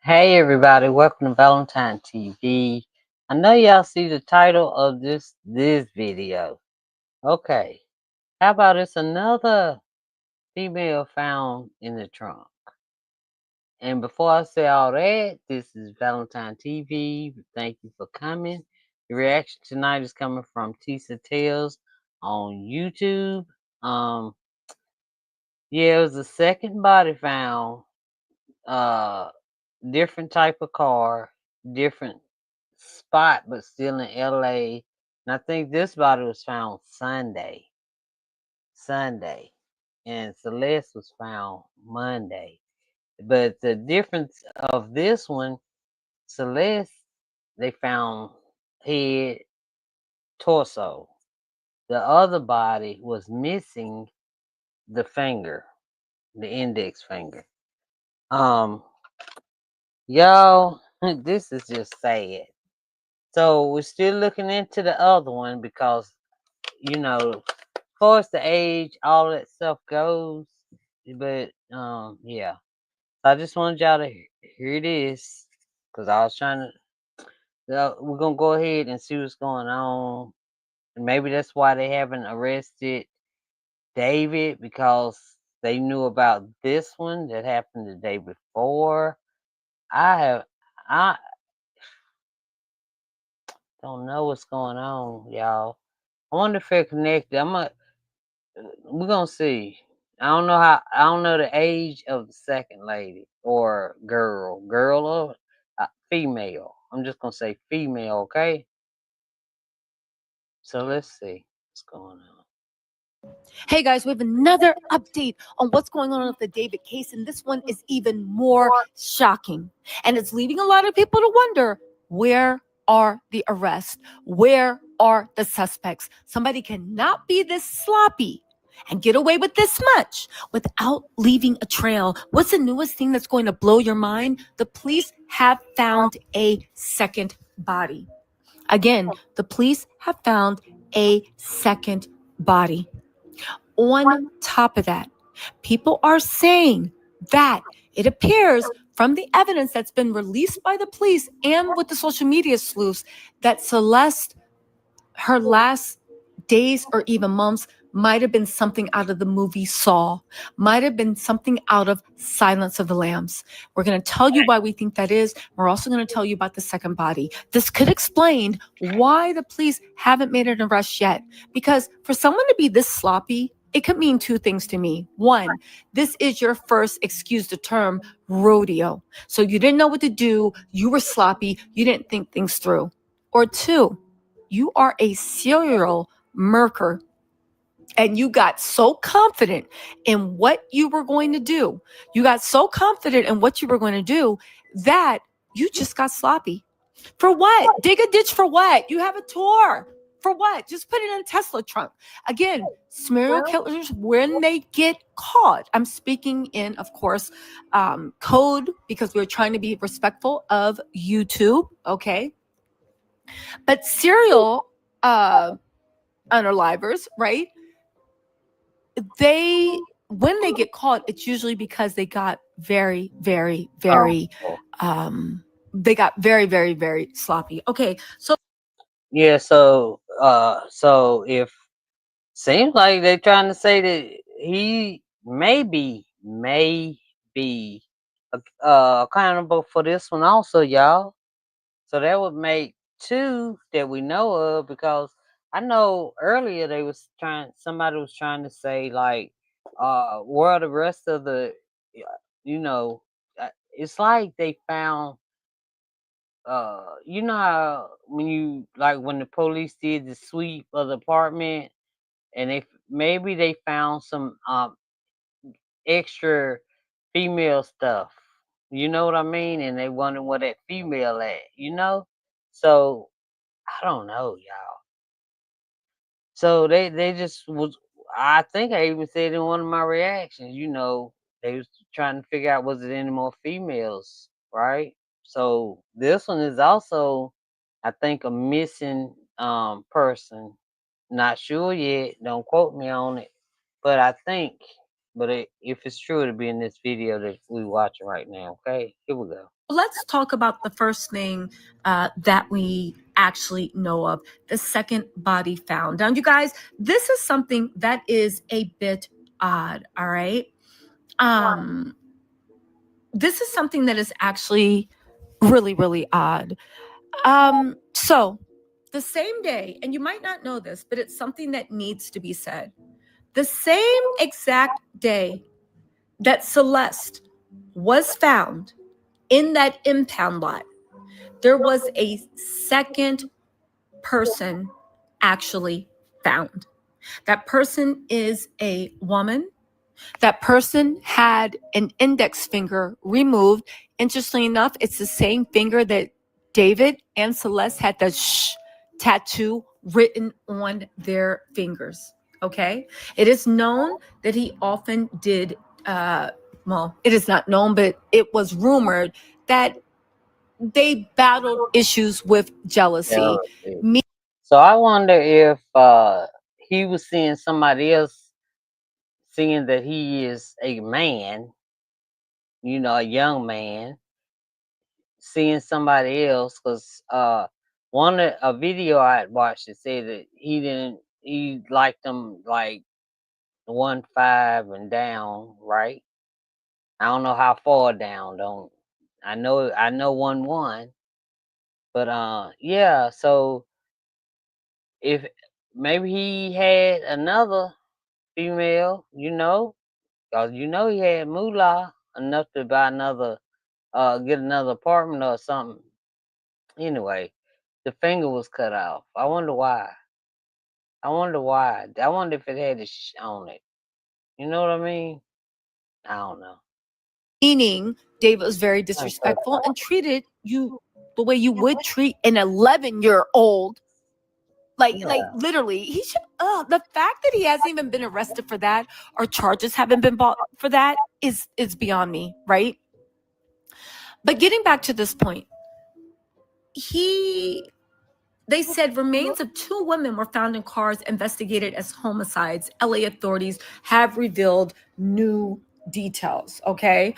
Hey everybody, welcome to Valentine TV. I know y'all see the title of this video. Okay, how about it's another female found in the trunk? And before I say all that, this is Valentine TV. Thank you for coming. The reaction tonight is coming from TISA Tales on YouTube. Um, yeah, it was the second body found. Uh, different type of car, different spot, but still in LA. And I think this body was found Sunday. Sunday. And Celeste was found Monday. But the difference of this one, Celeste, they found head, torso. The other body was missing the finger, the index finger. Y'all, this is just sad. So we're still looking into the other one because, as far as the age, all that stuff goes. But yeah. So I just wanted y'all to hear this because I was trying to. We're gonna go ahead and see what's going on. And maybe that's why they haven't arrested David because they knew about this one that happened the day before. I don't know what's going on, y'all. I wonder if they're connected. We're gonna see. I don't know the age of the second lady or girl or female. I'm just gonna say female, okay? So let's see what's going on. Hey guys, we have another update on what's going on with the David case, and this one is even more shocking. And it's leaving a lot of people to wonder, where are the arrests? Where are the suspects? Somebody cannot be this sloppy and get away with this much without leaving a trail. What's the newest thing that's going to blow your mind? The police have found a second body. Again, the police have found a second body. On top of that, people are saying that it appears from the evidence that's been released by the police and with the social media sleuths that Celeste, her last days or even months, might have been something out of the movie Saw, might have been something out of Silence of the Lambs. We're going to tell you why we think that is. We're also going to tell you about the second body. This could explain why the police haven't made an arrest yet. Because for someone to be this sloppy, it could mean two things to me. One, this is your first, excuse the term, rodeo. So you didn't know what to do. You were sloppy. You didn't think things through. Or two, you are a serial murderer. And you got so confident in what you were going to do. You got so confident in what you were going to do that you just got sloppy. For what? Dig a ditch for what? You have a tour. For what? Just put it in a Tesla trunk. Again, serial killers, when they get caught, I'm speaking in, of course, code because we're trying to be respectful of YouTube, okay? But serial unalivers, right? When they get caught, it's usually because they got very, very, very, they got very, very, very sloppy. Okay, so Yeah, so if seems like they're trying to say that he may be accountable for this one also, y'all. So that would make two that we know of because I know earlier somebody was trying to say like, where are the rest of the, you know, it's like they found, how when the police did the sweep of the apartment and maybe they found some extra female stuff. You know what I mean? And they wonder where that female at. So I don't know, y'all. So they just was. I think I even said in one of my reactions, they was trying to figure out was it any more females, right? So this one is also, I think, a missing person. Not sure yet. Don't quote me on it, but I think. But if it's true, it'll be in this video that we watching right now. Okay, here we go. let's talk about the first thing that we actually know of, the second body found. Now, you guys, this is something that is a bit odd, all right? This is something that is actually really, really odd. So the same day, and you might not know this, but it's something that needs to be said. The same exact day that Celeste was found in that impound lot, there was a second person actually found. That person is a woman. That person had an index finger removed. Interestingly enough, it's the same finger that David and Celeste had the tattoo written on their fingers. Okay. It is known that he often did, well, it is not known, but it was rumored that they battled issues with jealousy. So I wonder if he was seeing somebody else, seeing that he is a man, a young man, seeing somebody else, because a video I had watched, it said that he liked them like 1-5 and down, right? I don't know how far down. Don't I know 1-1, but yeah. So if maybe he had another female, cause he had moolah enough to buy another, get another apartment or something. Anyway, the finger was cut off. I wonder why. I wonder why. I wonder if it had a on it. You know what I mean? I don't know. Meaning David was very disrespectful and treated you the way you would treat an 11-year-old. Like literally, he should. The fact that he hasn't even been arrested for that or charges haven't been brought for that is beyond me, right? But getting back to this point, they said remains of 2 women were found in cars investigated as homicides. LA authorities have revealed new details. Okay.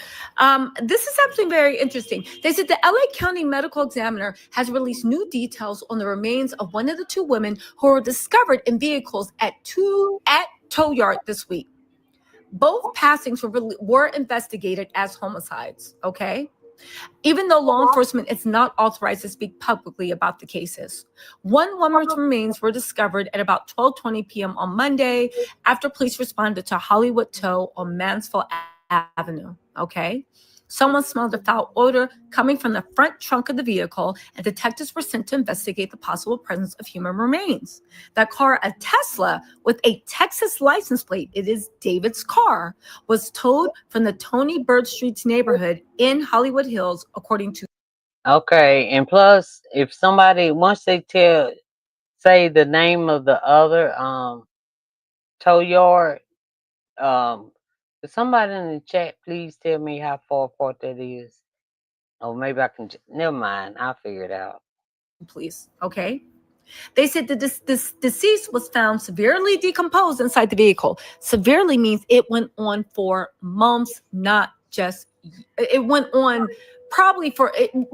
This is actually very interesting. They said the LA County Medical Examiner has released new details on the remains of one of the 2 women who were discovered in vehicles at tow yard this week. Both passings were investigated as homicides. Okay. Even though law enforcement is not authorized to speak publicly about the cases. One woman's remains were discovered at about 12:20 p.m. on Monday after police responded to Hollywood Tow on Mansfield Avenue. Okay. Someone smelled a foul odor coming from the front trunk of the vehicle, and detectives were sent to investigate the possible presence of human remains. That car, a Tesla with a Texas license plate, it is David's car, was towed from the Tony Bird Streets neighborhood in Hollywood Hills, according to. Okay, and plus, if somebody once they say the name of the other tow yard, could somebody in the chat please tell me how far apart that is? Or maybe I can. Never mind, I'll figure it out. Police, okay? They said that this deceased was found severely decomposed inside the vehicle. Severely means it went on for months, not just, it went on probably for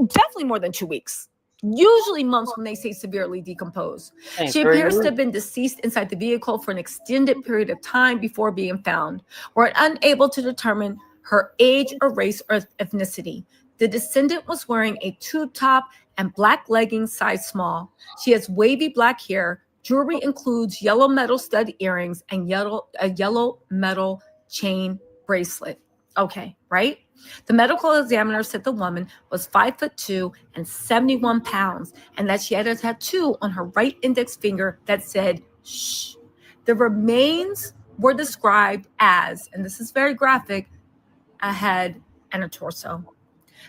definitely more than 2 weeks. Usually months when they say severely decomposed. She appears to have been deceased inside the vehicle for an extended period of time before being found. We're unable to determine her age or race or ethnicity. The descendant was wearing a tube top and black leggings size small. She has wavy black hair. Jewelry includes yellow metal stud earrings and a yellow metal chain bracelet. Okay, right? The medical examiner said the woman was 5'2" and 71 pounds, and that she had a tattoo on her right index finger that said "shh." The remains were described as, and this is very graphic, a head and a torso.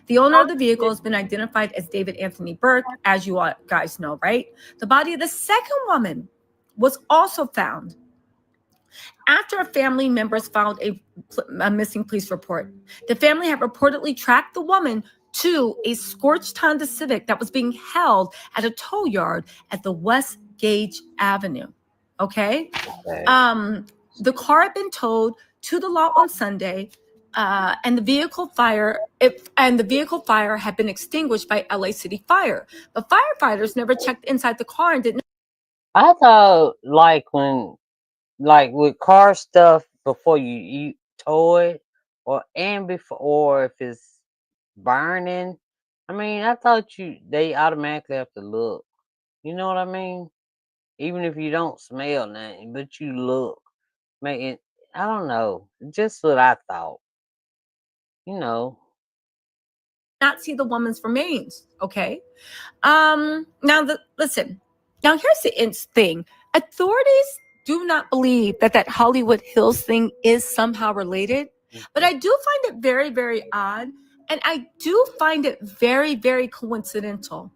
The owner of the vehicle has been identified as David Anthony Burke, as you guys know, right? The body of the second woman was also found after family members filed a missing police report. The family had reportedly tracked the woman to a scorched Honda Civic that was being held at a tow yard at the West Gage Avenue. Okay? The car had been towed to the lot on Sunday. and the vehicle fire had been extinguished by LA City Fire. But firefighters never checked inside the car and didn't. I thought like with car stuff before you tow it or if it's burning. I mean, I thought they automatically have to look. You know what I mean? Even if you don't smell nothing, but you look. Man, I don't know. Just what I thought. You know. not see the woman's remains. Okay. Listen. Now here's the thing. Authorities do not believe that Hollywood Hills thing is somehow related, but I do find it very, very odd, and I do find it very, very coincidental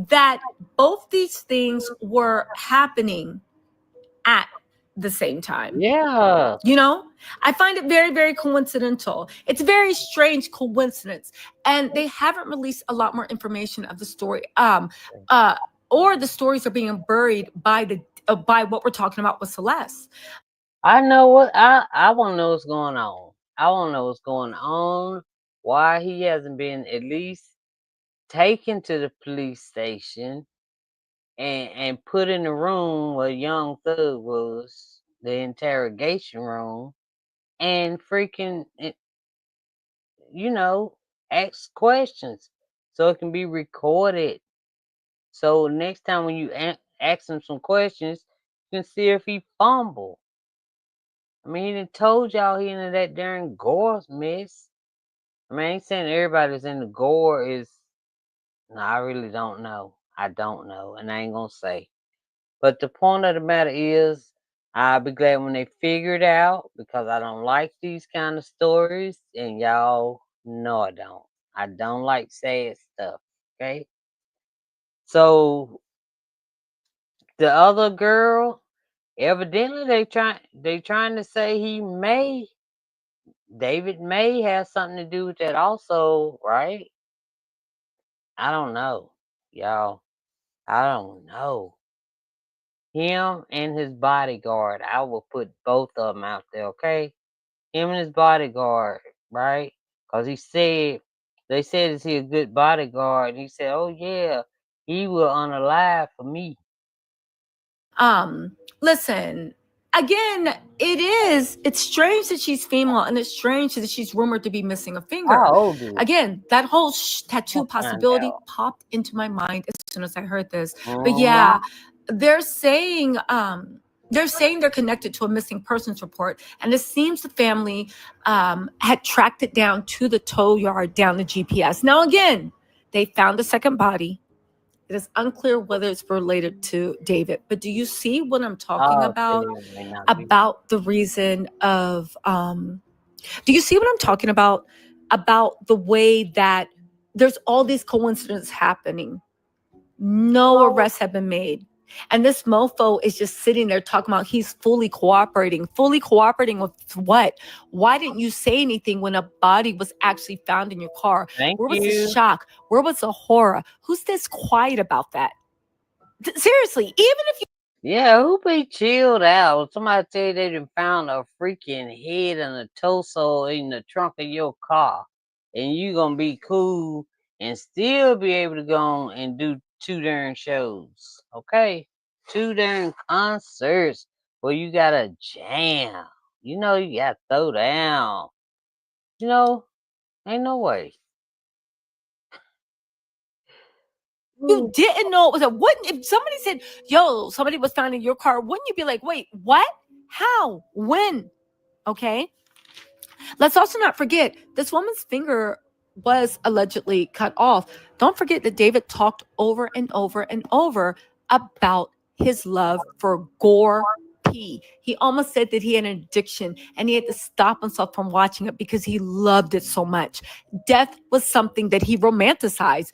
that both these things were happening at the same time. Yeah. You know, I find it very, very coincidental. It's a very strange coincidence. And they haven't released a lot more information of the story. Or the stories are being buried by what we're talking about with Celeste. I know what I want to know what's going on. I want to know what's going on. Why he hasn't been at least taken to the police station and put in the room where Young Thug was, the interrogation room, and freaking, you know, ask questions so it can be recorded. So next time when you ask him some questions, you can see if he fumble. I mean, he done told y'all he into that darn gore mess. I mean, I ain't saying everybody that's in the gore is. No, I really don't know. I don't know, and I ain't gonna say. But the point of the matter is, I'll be glad when they figure it out because I don't like these kind of stories, and y'all know I don't. I don't like sad stuff. Okay, so the other girl, evidently they trying to say David may have something to do with that also, right? I don't know, y'all. I don't know. Him and his bodyguard, I will put both of them out there, okay? Him and his bodyguard, right? Because they said, is he a good bodyguard? And he said, oh, yeah, he will unalive for me. Listen, again, it's strange that she's female and it's strange that she's rumored to be missing a finger. How old is he? Again, that whole tattoo I'll find possibility out. popped into my mind as soon as I heard this. But Mhm. yeah, they're saying they're connected to a missing persons report, and it seems the family had tracked it down to the tow yard down the GPS. Now again, they found the second body. It is unclear whether it's related to David, but do you see what I'm talking Oh, about? yeah, may not be. About the reason of do you see what I'm talking about? About the way that there's all these coincidences happening. No arrests have been made. And this mofo is just sitting there talking about he's fully cooperating. Fully cooperating with what? Why didn't you say anything when a body was actually found in your car? Thank Where was the you. shock? Where was the horror? Who's this quiet about that? Seriously, even if you Yeah, who be chilled out? Somebody tell you they done found a freaking head and a torso in the trunk of your car, and you gonna be cool and still be able to go on and do 2 darn shows, okay? 2 darn concerts where you gotta jam. You know you gotta throw down. You know, ain't no way. you didn't know it was a wouldn't if somebody said, yo, somebody was found in your car, wouldn't you be like, wait, what? How? When? Okay. Let's also not forget this woman's finger was allegedly cut off. Don't forget that David talked over and over and over about his love for gore pee. He almost said that he had an addiction and he had to stop himself from watching it because he loved it so much. Death was something that he romanticized,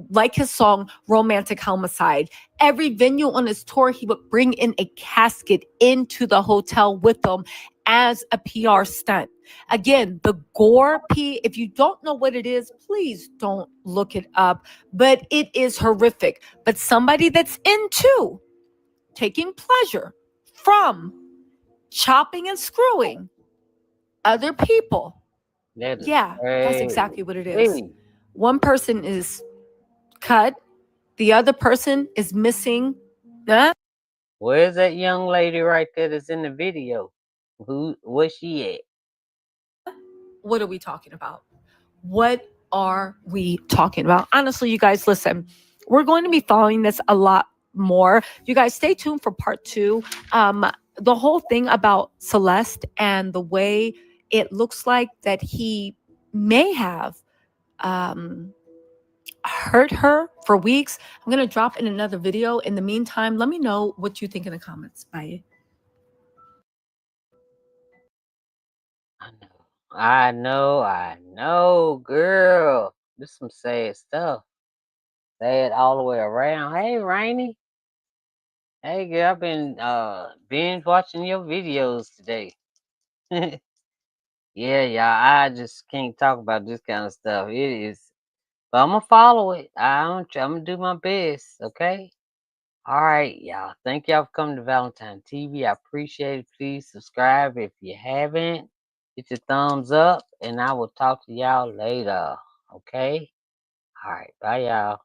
like his song Romantic Homicide. Every venue on his tour, he would bring in a casket into the hotel with him as a PR stunt. Again, the gore pee, if you don't know what it is, please don't look it up, but it is horrific. But somebody that's into taking pleasure from chopping and screwing other people, That is Yeah, that's exactly what it is. crazy. One person is cut, the other person is missing. Huh? Where's that young lady right there that's in the video? Where's she at? What are we talking about? What are we talking about? Honestly, you guys, listen, we're going to be following this a lot more. You guys, stay tuned for part two. The whole thing about Celeste and the way it looks like that he may have um, hurt her for weeks. I'm going to drop in another video. In the meantime, let me know what you think in the comments. Bye. I know, girl. This some sad stuff. Sad all the way around. Hey, Rainy. Hey, girl, I've been binge watching your videos today. Yeah, y'all. I just can't talk about this kind of stuff. It is, but I'm gonna follow it. I'm gonna do my best. Okay. All right, y'all. Thank y'all for coming to Valentine TV. I appreciate it. Please subscribe if you haven't. Hit your thumbs up, and I will talk to y'all later. Okay? All right. Bye, y'all.